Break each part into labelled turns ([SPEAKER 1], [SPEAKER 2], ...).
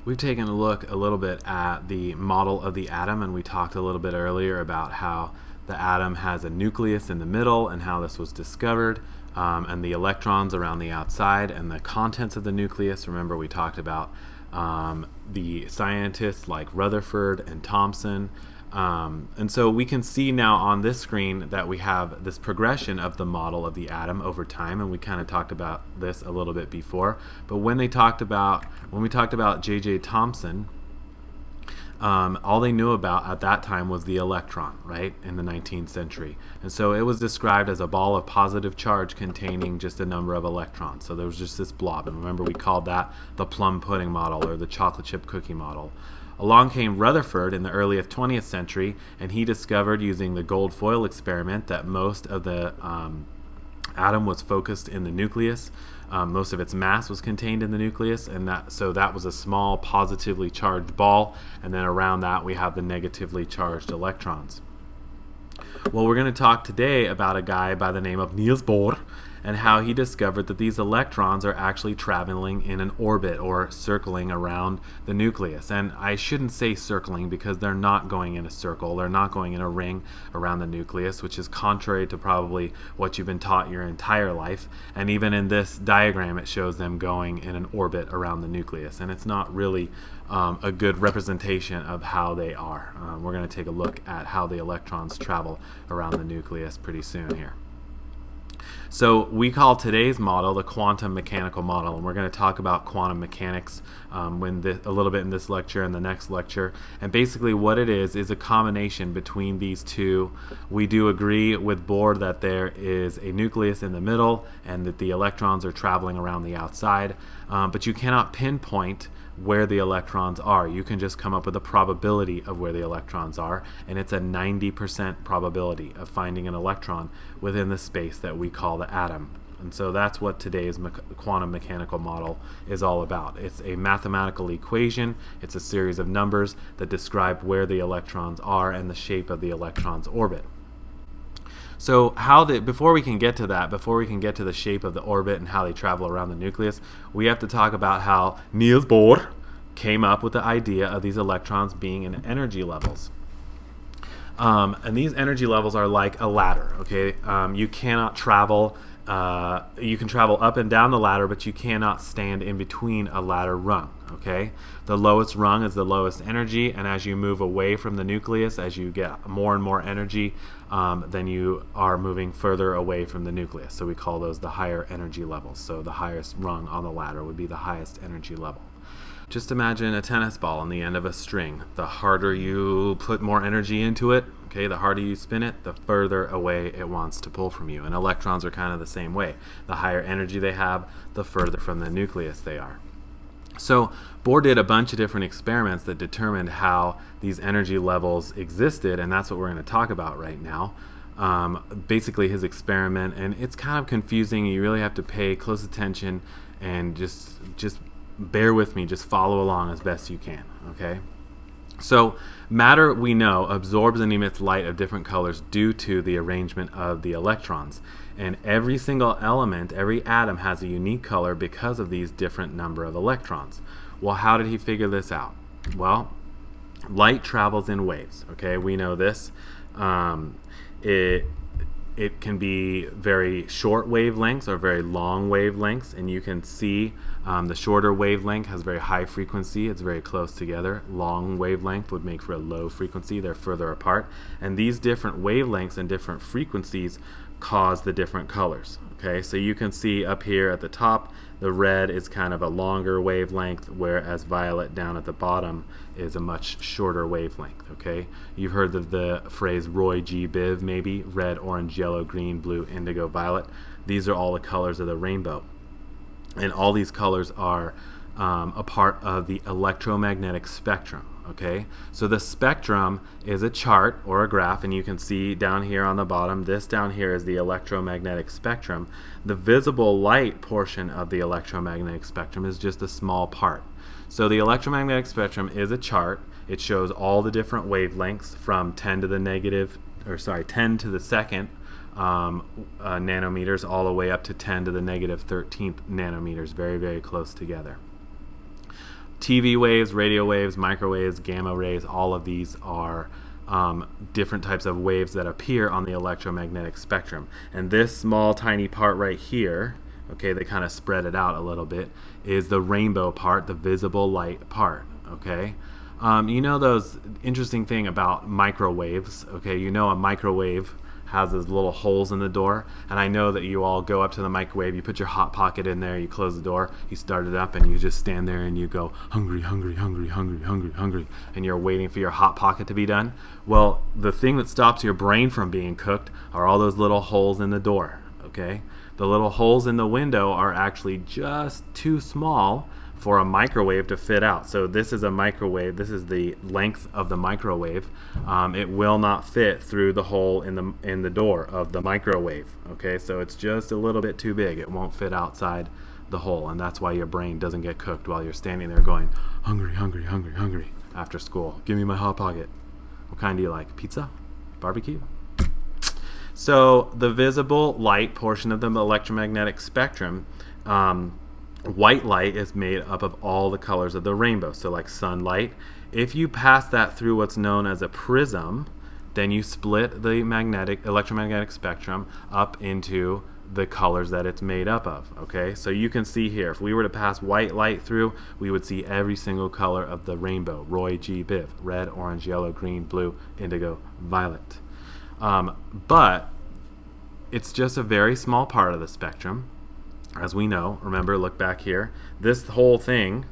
[SPEAKER 1] We've taken a look a little bit at the model of the atom, and we talked a little bit earlier about how the atom has a nucleus in the middle and how this was discovered, and the electrons around the outside and the contents of the nucleus. Remember, we talked about the scientists like Rutherford and Thomson. And so we can see now on this screen that we have this progression of the model of the atom over time, and we kind of talked about this a little bit before. But when we talked about J.J. Thomson, all they knew about at that time was the electron, right, in the 19th century. And so it was described as a ball of positive charge containing just a number of electrons. So there was just this blob. And remember, we called that the plum pudding model or the chocolate chip cookie model. Along came Rutherford in the early 20th century, and he discovered using the gold foil experiment that most of the atom was focused in the nucleus. Most of its mass was contained in the nucleus, and that was a small positively charged ball, and then around that we have the negatively charged electrons. Well, we're going to talk today about a guy by the name of Niels Bohr and how he discovered that these electrons are actually traveling in an orbit or circling around the nucleus. And I shouldn't say circling because they're not going in a circle. They're not going in a ring around the nucleus, which is contrary to probably what you've been taught your entire life. And even in this diagram, it shows them going in an orbit around the nucleus. And it's not really a good representation of how they are. We're going to take a look at how the electrons travel around the nucleus pretty soon here. So we call today's model the quantum mechanical model, and we're going to talk about quantum mechanics a little bit in this lecture and the next lecture. And basically what it is a combination between these two. We do agree with Bohr that there is a nucleus in the middle and that the electrons are traveling around the outside, but you cannot pinpoint where the electrons are. You can just come up with a probability of where the electrons are, and it's a 90% probability of finding an electron within the space that we call the atom. And so that's what today's quantum mechanical model is all about. It's a mathematical equation. It's a series of numbers that describe where the electrons are and the shape of the electron's orbit. So before we can get to the shape of the orbit and how they travel around the nucleus, we have to talk about how Niels Bohr came up with the idea of these electrons being in energy levels. And these energy levels are like a ladder, okay? You cannot travel, you can travel up and down the ladder, but you cannot stand in between a ladder rung, okay? The lowest rung is the lowest energy, and as you move away from the nucleus, as you get more and more energy, then you are moving further away from the nucleus. So we call those the higher energy levels. So the highest rung on the ladder would be the highest energy level. Just imagine a tennis ball on the end of a string. The harder you put more energy into it, okay, the harder you spin it, the further away it wants to pull from you. And electrons are kind of the same way. The higher energy they have, the further from the nucleus they are. So Bohr did a bunch of different experiments that determined how these energy levels existed, and that's what we're going to talk about right now. Basically his experiment, and it's kind of confusing. You really have to pay close attention and just bear with me, just follow along as best you can, okay? So matter, we know, absorbs and emits light of different colors due to the arrangement of the electrons. And every single element, every atom has a unique color because of these different number of electrons. Well, how did he figure this out? Well, light travels in waves, okay? We know this. It can be very short wavelengths or very long wavelengths, and you can see the shorter wavelength has very high frequency. It's very close together. Long wavelength would make for a low frequency. They're further apart. And these different wavelengths and different frequencies cause the different colors. Okay, so you can see up here at the top, the red is kind of a longer wavelength, whereas violet down at the bottom is a much shorter wavelength. Okay, you've heard of the phrase Roy G. Biv, maybe red, orange, yellow, green, blue, indigo, violet. These are all the colors of the rainbow, and all these colors are a part of the electromagnetic spectrum. Okay, so the spectrum is a chart or a graph, and you can see down here on the bottom, this down here is the electromagnetic spectrum. The visible light portion of the electromagnetic spectrum is just a small part. So the electromagnetic spectrum is a chart. It shows all the different wavelengths from 10 to the second nanometers all the way up to 10 to the negative 13th nanometers, very, very close together. TV waves, radio waves, microwaves, gamma rays, all of these are different types of waves that appear on the electromagnetic spectrum. And this small tiny part right here, okay, they kind of spread it out a little bit, is the rainbow part, the visible light part, okay? You know those interesting thing about microwaves, okay? You know a microwave has those little holes in the door, and I know that you all go up to the microwave, you put your hot pocket in there, you close the door, you start it up, and you just stand there and you go hungry, hungry, hungry, hungry, hungry, hungry, and you're waiting for your hot pocket to be done. Well, the thing that stops your brain from being cooked are all those little holes in the door, okay? The little holes in the window are actually just too small for a microwave to fit out. So this is a microwave. This is the length of the microwave. It will not fit through the hole in the door of the microwave. Okay, so it's just a little bit too big. It won't fit outside the hole, and that's why your brain doesn't get cooked while you're standing there going hungry, hungry, hungry, hungry after school. Give me my hot pocket. What kind do you like? Pizza? Barbecue? So the visible light portion of the electromagnetic spectrum, white light is made up of all the colors of the rainbow. So like sunlight, if you pass that through what's known as a prism, then you split the electromagnetic spectrum up into the colors that it's made up of. Okay, so you can see here, if we were to pass white light through, we would see every single color of the rainbow. Roy G. Biv: red, orange, yellow, green, blue, indigo, violet. But it's just a very small part of the spectrum. As we know, remember, look back here. This whole thing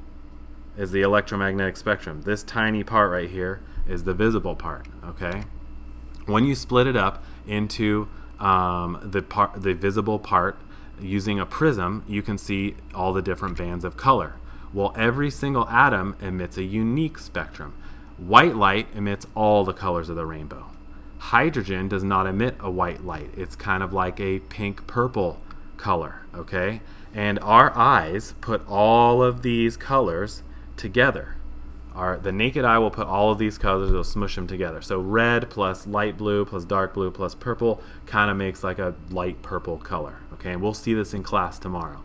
[SPEAKER 1] is the electromagnetic spectrum. This tiny part right here is the visible part, okay? When you split it up into the visible part using a prism, you can see all the different bands of color. Well, every single atom emits a unique spectrum. White light emits all the colors of the rainbow. Hydrogen does not emit a white light. It's kind of like a pink-purple color, okay? And our eyes put all of these colors together. The naked eye will put all of these colors, it'll smush them together. So red plus light blue plus dark blue plus purple kind of makes like a light purple color, okay? And we'll see this in class tomorrow.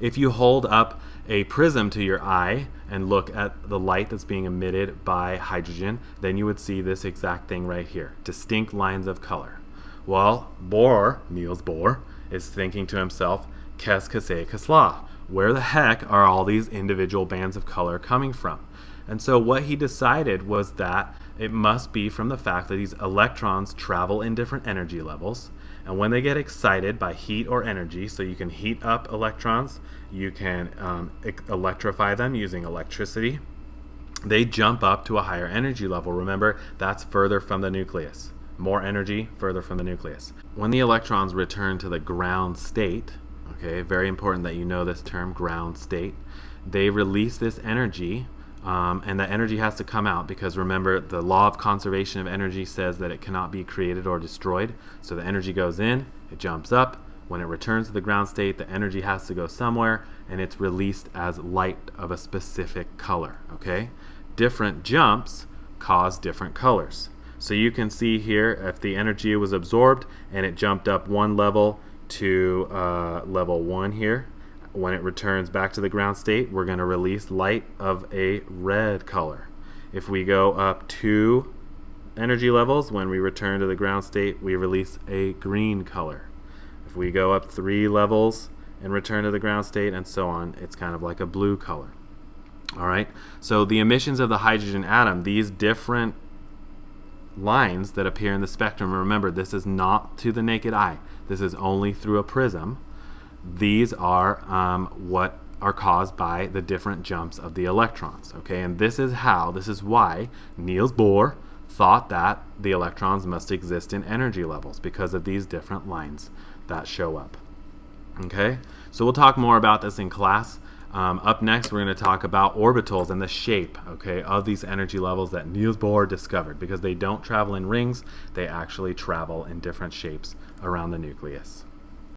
[SPEAKER 1] If you hold up a prism to your eye and look at the light that's being emitted by hydrogen, then you would see this exact thing right here, distinct lines of color. Well, Niels Bohr, is thinking to himself, qu'est-ce que c'est que cela? Where the heck are all these individual bands of color coming from? And so what he decided was that it must be from the fact that these electrons travel in different energy levels, and when they get excited by heat or energy, so you can heat up electrons, you can electrify them using electricity, they jump up to a higher energy level. Remember, that's further from the nucleus. More energy, further from the nucleus. When the electrons return to the ground state, okay, very important that you know this term, ground state, they release this energy, and the energy has to come out because remember, the law of conservation of energy says that it cannot be created or destroyed. So the energy goes in, it jumps up. When it returns to the ground state, the energy has to go somewhere, and it's released as light of a specific color, okay? Different jumps cause different colors. So you can see here, if the energy was absorbed and it jumped up one level to level 1 here, when it returns back to the ground state, we're going to release light of a red color. If we go up 2 energy levels, when we return to the ground state, we release a green color. If we go up 3 levels and return to the ground state and so on, it's kind of like a blue color. All right, so the emissions of the hydrogen atom, these different lines that appear in the spectrum, remember, this is not to the naked eye. This is only through a prism. These are what are caused by the different jumps of the electrons, okay? And this is why Niels Bohr thought that the electrons must exist in energy levels, because of these different lines that show up, okay? So we'll talk more about this in class. Up next, we're going to talk about orbitals and the shape, okay, of these energy levels that Niels Bohr discovered, because they don't travel in rings, they actually travel in different shapes around the nucleus.